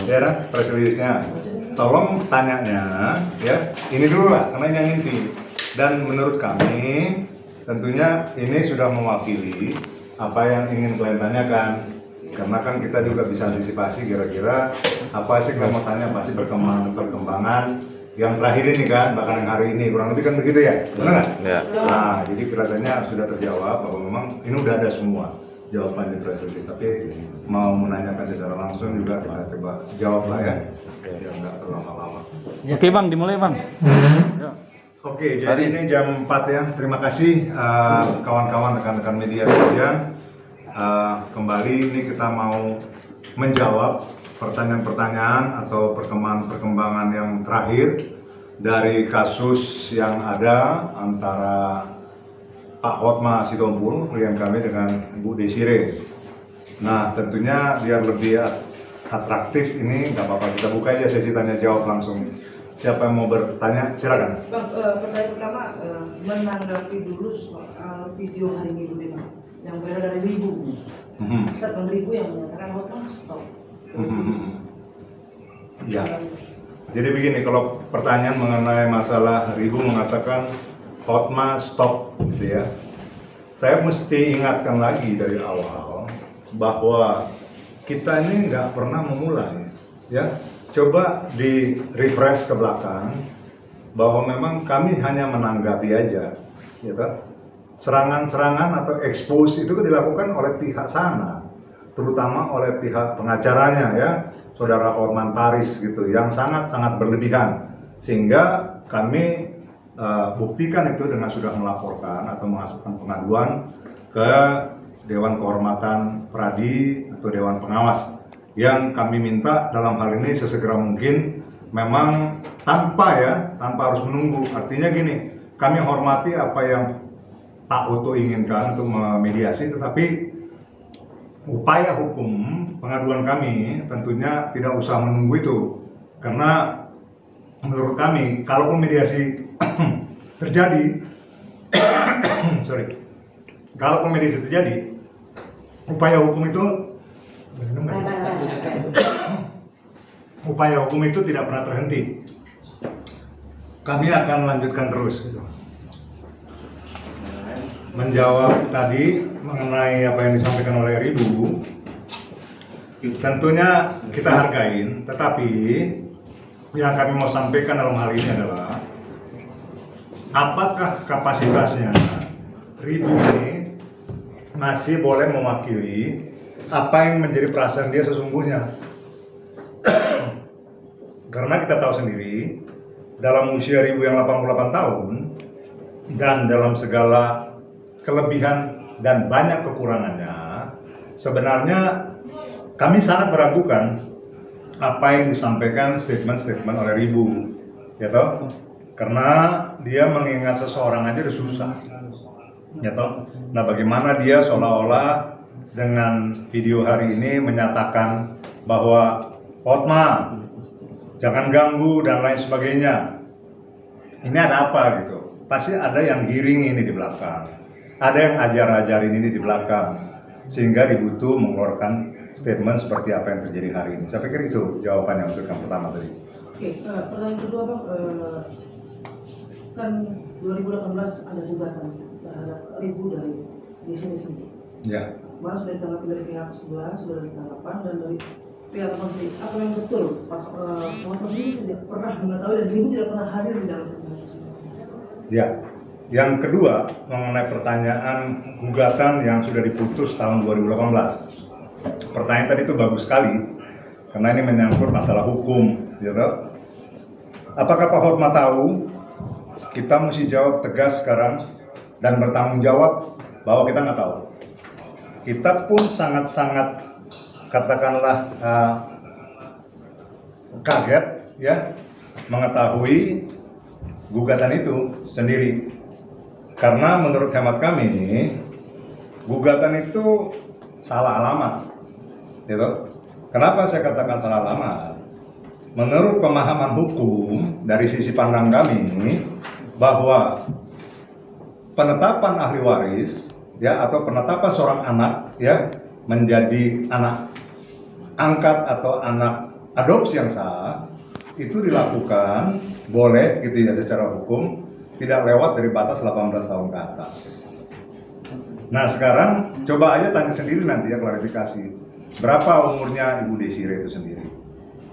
ya kan, press release-nya. Tolong tanyanya, ya, ini dulu lah, karena ini yang inti. Dan menurut kami, tentunya ini sudah mewakili apa yang ingin klien tanyakan. Karena kan kita juga bisa antisipasi kira-kira apa sih kalau mau tanya, pasti perkembangan yang terakhir ini kan, bahkan yang hari ini, kurang lebih kan begitu ya, benar nggak? Ya. Nah, jadi kelihatannya sudah terjawab bahwa memang ini udah ada semua jawaban di press release, tapi mau menanyakan secara langsung juga kita coba jawab lah ya, biar nggak terlama-lama. Oke Bang, dimulai Bang. Ya. Oke, jadi ini jam 4 ya. Terima kasih kawan-kawan, rekan-rekan media sekalian. Kembali ini kita mau menjawab pertanyaan-pertanyaan atau perkembangan yang terakhir dari kasus yang ada antara Pak Hotma Sitompul, klien kami, dengan Bu Desire. Nah, tentunya biar lebih atraktif ini, nggak apa-apa kita buka aja sesi tanya jawab langsung. Siapa yang mau bertanya, silakan. Bang, pertanyaan pertama, menanggapi dulu soal video hari Minggu ini, Bang, yang beredar dari Ribu. Saat Bang Ribu yang menyatakan Hotma stop. Ya, jadi begini, kalau pertanyaan mengenai masalah Ribu mengatakan Hotma stop, gitu ya. Saya mesti ingatkan lagi dari awal bahwa kita ini nggak pernah memulai, ya. Coba di refresh ke belakang bahwa memang kami hanya menanggapi aja, gitu. Serangan-serangan atau expose itu dilakukan oleh pihak sana, terutama oleh pihak pengacaranya ya, Saudara Hotman Paris gitu, yang sangat-sangat berlebihan, sehingga kami buktikan itu dengan sudah melaporkan atau mengajukan pengaduan ke Dewan Kehormatan Pradi atau Dewan Pengawas, yang kami minta dalam hal ini sesegera mungkin, memang tanpa harus menunggu. Artinya gini, kami hormati apa yang Pak Oto inginkan untuk memediasi, tetapi upaya hukum pengaduan kami tentunya tidak usah menunggu itu, karena menurut kami kalau mediasi terjadi kalau mediasi terjadi, upaya hukum itu tidak pernah terhenti. Kami akan lanjutkan terus gitu. Menjawab tadi mengenai apa yang disampaikan oleh Ribu, tentunya kita hargain, tetapi yang kami mau sampaikan dalam hal ini adalah apakah kapasitasnya Ribu ini masih boleh mewakili apa yang menjadi perasaan dia sesungguhnya. Karena kita tahu sendiri, dalam usia Ribu yang 88 tahun dan dalam segala kelebihan dan banyak kekurangannya, sebenarnya kami sangat meragukan apa yang disampaikan statement-statement oleh Ribu, ya toh? Karena dia mengingat seseorang aja udah susah, ya toh? Nah, bagaimana dia seolah-olah dengan video hari ini menyatakan bahwa Hotma jangan ganggu dan lain sebagainya. Ini ada apa gitu? Pasti ada yang giring ini di belakang, ada yang ajar-ajarin ini di belakang, sehingga dibutuh mengeluarkan statement seperti apa yang terjadi hari ini. Saya pikir itu jawabannya untuk yang pertama tadi. Oke, pertanyaan kedua Bang, kan 2018 ada gugatan terhadap Ribu dari di sini. Ya. Kemarin sudah ditanggapi dari pihak sebelah, sudah ditanggapan, dan dari pihak teman sendiri. Apa yang betul Pak Hotma ini tidak pernah mengetahui dan Ribu tidak pernah hadir di dalam pertemuan tersebut? Ya. Yang kedua, mengenai pertanyaan gugatan yang sudah diputus tahun 2018. Pertanyaan tadi itu bagus sekali, karena ini menyangkut masalah hukum, gitu. Apakah Pak Hotma tahu? Kita mesti jawab tegas sekarang dan bertanggung jawab bahwa kita nggak tahu. Kita pun sangat-sangat, katakanlah, kaget ya mengetahui gugatan itu sendiri. Karena menurut hemat kami, gugatan itu salah alamat, gitu. Kenapa saya katakan salah alamat? Menurut pemahaman hukum dari sisi pandang kami, bahwa penetapan ahli waris, ya, atau penetapan seorang anak, ya, menjadi anak angkat atau anak adopsi yang sah itu dilakukan boleh gitu ya secara hukum tidak lewat dari batas 18 tahun ke atas. Nah sekarang coba aja tanya sendiri nanti ya klarifikasi berapa umurnya Ibu Desire itu sendiri.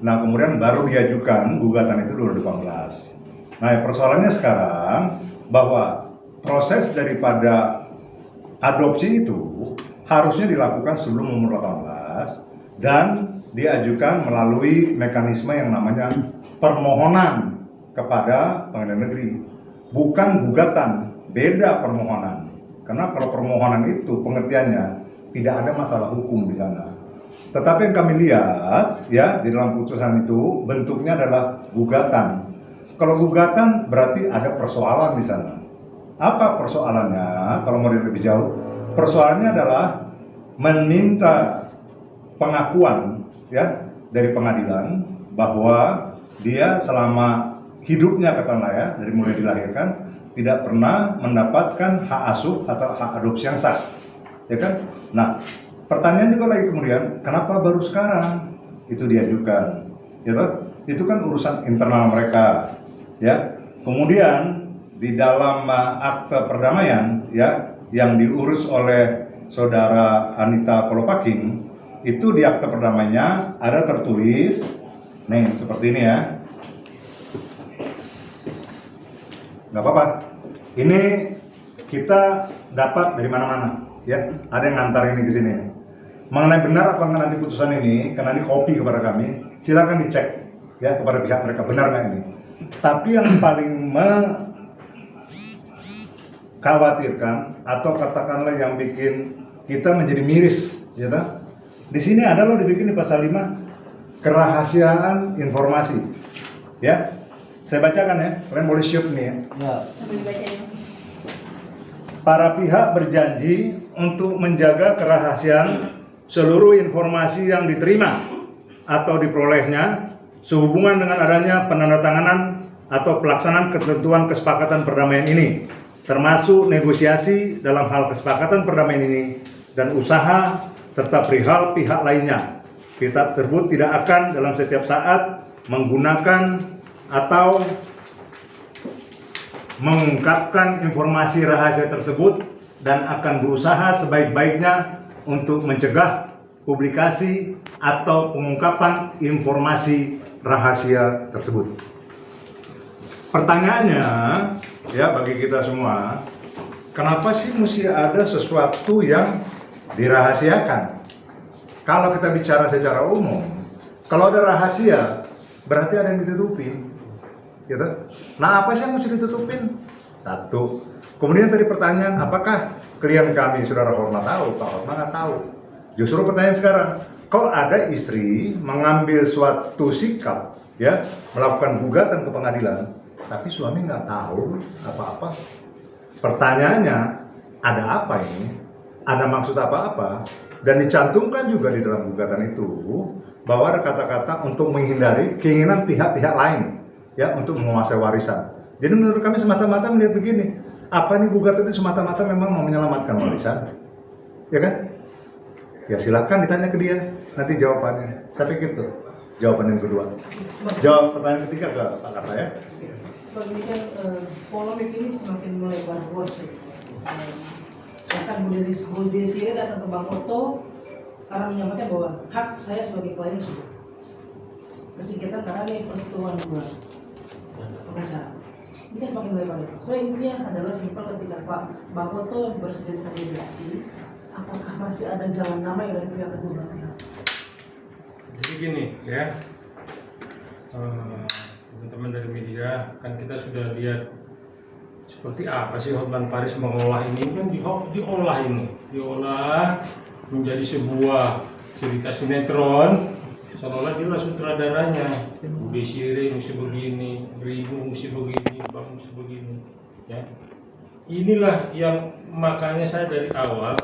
Nah kemudian baru diajukan gugatan itu 2018. Nah persoalannya sekarang bahwa proses daripada adopsi itu harusnya dilakukan sebelum umur 18 dan diajukan melalui mekanisme yang namanya permohonan kepada pengadilan negeri, bukan gugatan. Beda permohonan, karena kalau permohonan itu pengertiannya tidak ada masalah hukum di sana. Tetapi yang kami lihat ya di dalam putusan itu bentuknya adalah gugatan. Kalau gugatan berarti ada persoalan di sana. Apa persoalannya? Kalau mau lebih jauh, persoalannya adalah meminta pengakuan ya dari pengadilan bahwa dia selama hidupnya katakanlah ya dari mulai dilahirkan tidak pernah mendapatkan hak asuh atau hak adopsi yang sah, ya kan? Nah, pertanyaan juga lagi kemudian, kenapa baru sekarang itu diajukan? Ya toh? Itu kan urusan internal mereka, ya. Kemudian di dalam akte perdamaian, ya, yang diurus oleh saudara Anita Kolopaking, itu di akte perdamaiannya ada tertulis, nih seperti ini ya. Nggak apa-apa. Ini kita dapat dari mana-mana, ya. Ada yang ngantar ini ke sini. Mengenai benar apa nanti putusan ini, karena ini kopi kepada kami, silakan dicek ya kepada pihak mereka benar nggak ini. Tapi yang paling mengkhawatirkan atau katakanlah yang bikin kita menjadi miris, ya toh? Di sini ada loh dibikin di pasal 5 kerahasiaan informasi, ya. Saya bacakan ya, kalian boleh shoot nih ya. Sambil dibacain. Para pihak berjanji untuk menjaga kerahasiaan seluruh informasi yang diterima atau diperolehnya sehubungan dengan adanya penandatanganan atau pelaksanaan ketentuan kesepakatan perdamaian ini, termasuk negosiasi dalam hal kesepakatan perdamaian ini dan usaha serta perihal pihak lainnya. Kita tersebut tidak akan dalam setiap saat menggunakan atau mengungkapkan informasi rahasia tersebut dan akan berusaha sebaik-baiknya untuk mencegah publikasi atau pengungkapan informasi rahasia tersebut. Pertanyaannya ya bagi kita semua, kenapa sih mesti ada sesuatu yang dirahasiakan? Kalau kita bicara secara umum, kalau ada rahasia berarti ada yang ditutupin, gitu. Nah, apa sih yang mesti ditutupin? Satu. Kemudian tadi pertanyaan, apakah klien kami saudara Hormat tahu? Pak Hormat nggak tahu. Justru pertanyaan sekarang, kalau ada istri mengambil suatu sikap, ya, melakukan gugatan ke pengadilan, tapi suami nggak tahu apa-apa. Pertanyaannya, ada apa ini? Ada maksud apa-apa? Dan dicantumkan juga di dalam gugatan itu bahwa ada kata-kata untuk menghindari keinginan pihak-pihak lain ya untuk menguasai warisan. Jadi menurut kami semata-mata melihat begini, apa nih gugatan itu semata-mata memang mau menyelamatkan warisan, ya kan? Ya silakan ditanya ke dia nanti jawabannya. Saya pikir tuh jawaban yang kedua. Jawab pertanyaan ketiga ke Pak Karta ya. Kalau ini kan polemik ini semakin melebar luas ya. Bahkan Bu Desire datang ke Bang Oto karena menyampaikan bahwa hak saya sebagai klien sudah kesingkatan karena ini persetujuan dua pengacara. Ini kan semakin melebar. Sebenarnya intinya adalah simpel ketika Pak Bang Oto bersedia mediasi, apakah masih ada jalan damai dari pihak kedua belah pihak? Jadi gini ya, teman-teman dari media kan kita sudah lihat seperti apa sih Hotman Paris mengolah ini, kan diolah menjadi sebuah cerita sinetron, seolah-olah dia sutradaranya. Bu Desire mesti begini, Ribu mesti begini, Bang mesti begini, ya. Inilah yang makanya saya dari awal,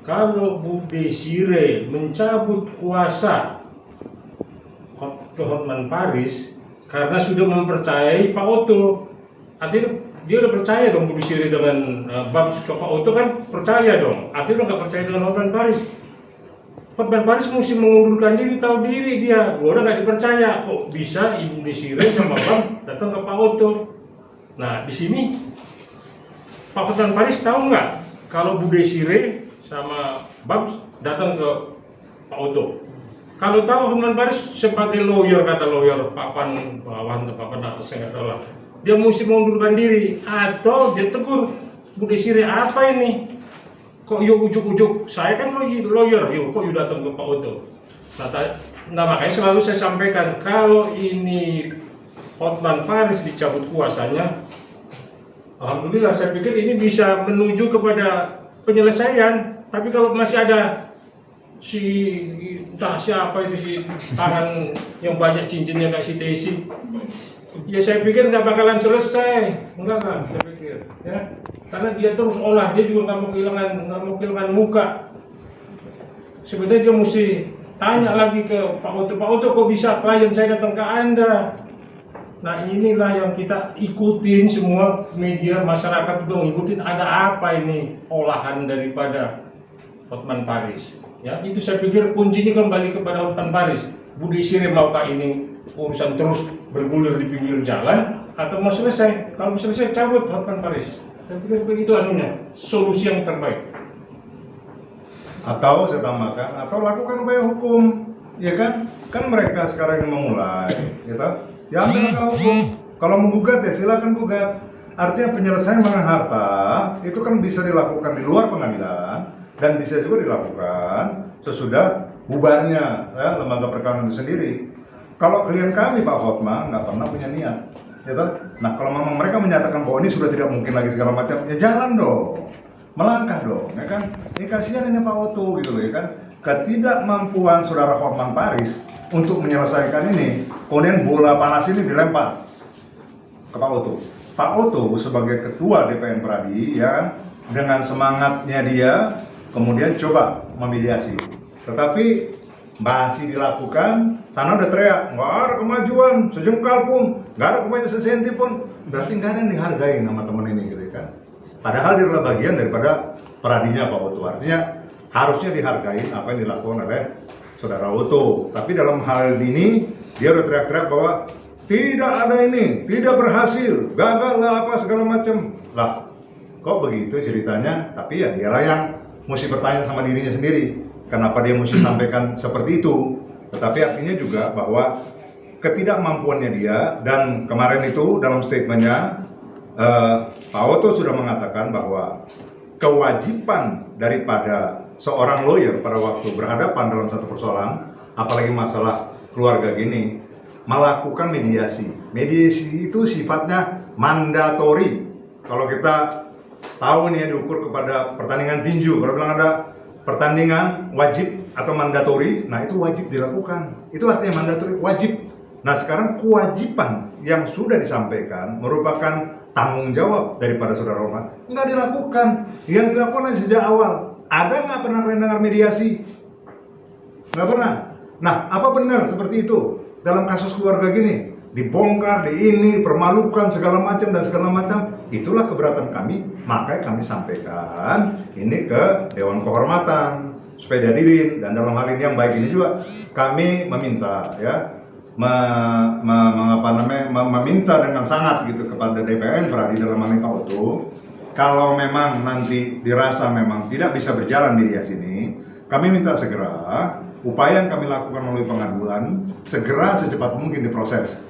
kalau Bu Desire mencabut kuasa ke Hotman Paris karena sudah mempercayai Pak Oto, artinya dia udah percaya dong Bu Desire dengan bab ke Pak Oto kan percaya dong, artinya udah nggak percaya dengan Hotman Paris. Hotman Paris mesti mengundurkan diri, tahu diri dia. Gua udah nggak dipercaya, kok bisa Ibu Desiree sama Bang datang ke Pak Oto. Nah, di sini Pak Hotman Paris tahu nggak kalau Bu Desiree sama Bang datang ke Pak Oto? Kalau tahu Hotman Paris sebagai lawyer, kata lawyer papan bawah atau papan atas, saya nggak tahu lah. Dia mesti mengundurkan diri atau dia tegur Bu Desiree, apa ini? Kok yuk ujuk-ujuk, saya kan lawyer, yuk kok yuk datang ke Pak Oto. Nah makanya selalu saya sampaikan, kalau ini Hotman Paris dicabut kuasanya, alhamdulillah saya pikir ini bisa menuju kepada penyelesaian. Tapi kalau masih ada si entah siapa itu, si tangan yang banyak cincinnya kayak si Desi, ya saya pikir nggak bakalan selesai, enggak lah saya pikir, ya. Karena dia terus olah, dia juga nggak mau kehilangan muka. Sebenarnya dia mesti tanya lagi ke Pak Oto, Pak Oto kok bisa klien saya datang ke Anda? Nah inilah yang kita ikutin, semua media masyarakat juga ngikutin, ada apa ini olahan daripada Hotman Paris. Ya itu saya pikir kuncinya kembali kepada Hotman Paris. Bu Desiree maukah ini urusan terus bergulir di pinggir jalan atau mau selesai? Kalau selesai cabut Hotman Paris. Saya pikir begitu anunya, solusi yang terbaik. Atau saya tambahkan, atau lakukan upaya hukum, ya kan? Kan mereka sekarang yang memulai, gitu. Ya ambil langkah hukum. Kalau menggugat ya silakan gugat. Artinya penyelesaian mengenai harta itu kan bisa dilakukan di luar pengadilan dan bisa juga dilakukan sesudah bubarnya ya, lembaga perkawinan itu sendiri. Kalau klien kami Pak Hotman nggak pernah punya niat. Gitu? Nah kalau memang mereka menyatakan bahwa ini sudah tidak mungkin lagi segala macam, ya jalan dong, melangkah dong, ya kan? Ini kasihan ini Pak Oto gitu loh, ya kan? Ketidakmampuan saudara Hotman Paris untuk menyelesaikan ini, kemudian bola panas ini dilempar ke Pak Oto. Pak Oto sebagai ketua DPN Pradi, ya, dengan semangatnya dia, kemudian coba memediasi, tetapi masih dilakukan. Sana udah teriak, nggak ada kemajuan sejengkal pun, nggak ada kemajuan sesenti pun, berarti nggak ada yang dihargai nama teman ini gitu kan. Padahal dia adalah bagian daripada Pradinya Pak Oto, artinya harusnya dihargai apa yang dilakukan oleh saudara Oto. Tapi dalam hal ini dia udah teriak-teriak bahwa tidak ada ini, tidak berhasil, gagal lah apa segala macam. Lah, kok begitu ceritanya? Tapi ya dialah yang mesti bertanya sama dirinya sendiri, kenapa dia mesti sampaikan seperti itu. Tetapi artinya juga bahwa ketidakmampuannya dia, dan kemarin itu dalam statementnya Pak Oto sudah mengatakan bahwa kewajiban daripada seorang lawyer pada waktu berhadapan dalam satu persoalan, apalagi masalah keluarga gini, melakukan mediasi. Mediasi itu sifatnya mandatori. Kalau kita tahu nih ya, diukur kepada pertandingan tinju, kalau bilang ada pertandingan wajib atau mandatori, nah itu wajib dilakukan. Itu artinya mandatori, wajib. Nah sekarang kewajiban yang sudah disampaikan merupakan tanggung jawab daripada saudara Hotman, nggak dilakukan. Yang dilakukan sejak awal. Ada nggak pernah kalian dengar mediasi? Nggak pernah. Nah apa benar seperti itu dalam kasus keluarga gini? Dibongkar, di ini, permalukan segala macam dan segala macam. Itulah keberatan kami, makanya kami sampaikan ini ke Dewan Kehormatan supaya diadilin. Dan dalam hal ini yang baik ini juga kami meminta ya, meminta dengan sangat gitu kepada DPN Pradi dalam hal ini Pak Oto, kalau memang nanti dirasa memang tidak bisa berjalan mediasi ini, kami minta segera upaya yang kami lakukan melalui pengaduan segera secepat mungkin diproses.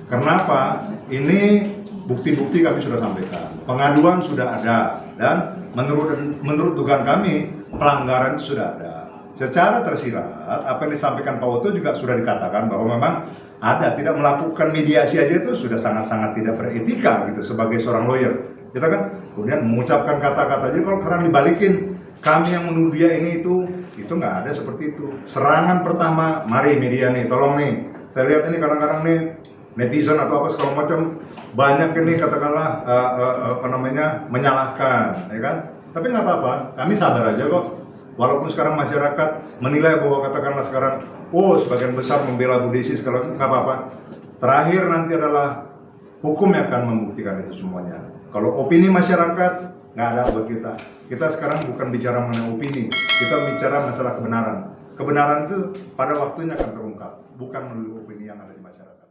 Kenapa? Ini bukti-bukti kami sudah sampaikan, pengaduan sudah ada, dan menurut dugaan kami pelanggaran itu sudah ada. Secara tersirat, apa yang disampaikan Pak Oto juga sudah dikatakan bahwa memang ada, tidak melakukan mediasi aja itu sudah sangat-sangat tidak beretika gitu sebagai seorang lawyer. Kita kan kemudian mengucapkan kata-kata, jadi kalau sekarang dibalikin, kami yang menuduh dia ini itu nggak ada seperti itu. Serangan pertama, mari media nih, tolong nih, saya lihat ini kadang-kadang nih netizen atau apa segala macam banyak ini katakanlah menyalahkan, ya kan? Tapi nggak apa-apa, kami sabar aja kok. Walaupun sekarang masyarakat menilai bahwa katakanlah sekarang, oh sebagian besar membela Bu Desi segala, nggak apa-apa. Terakhir nanti adalah hukum yang akan membuktikan itu semuanya. Kalau opini masyarakat nggak ada buat kita. Kita sekarang bukan bicara mengenai opini, kita bicara masalah kebenaran. kebenaran itu pada waktunya akan terungkap, bukan melalui opini yang ada di masyarakat.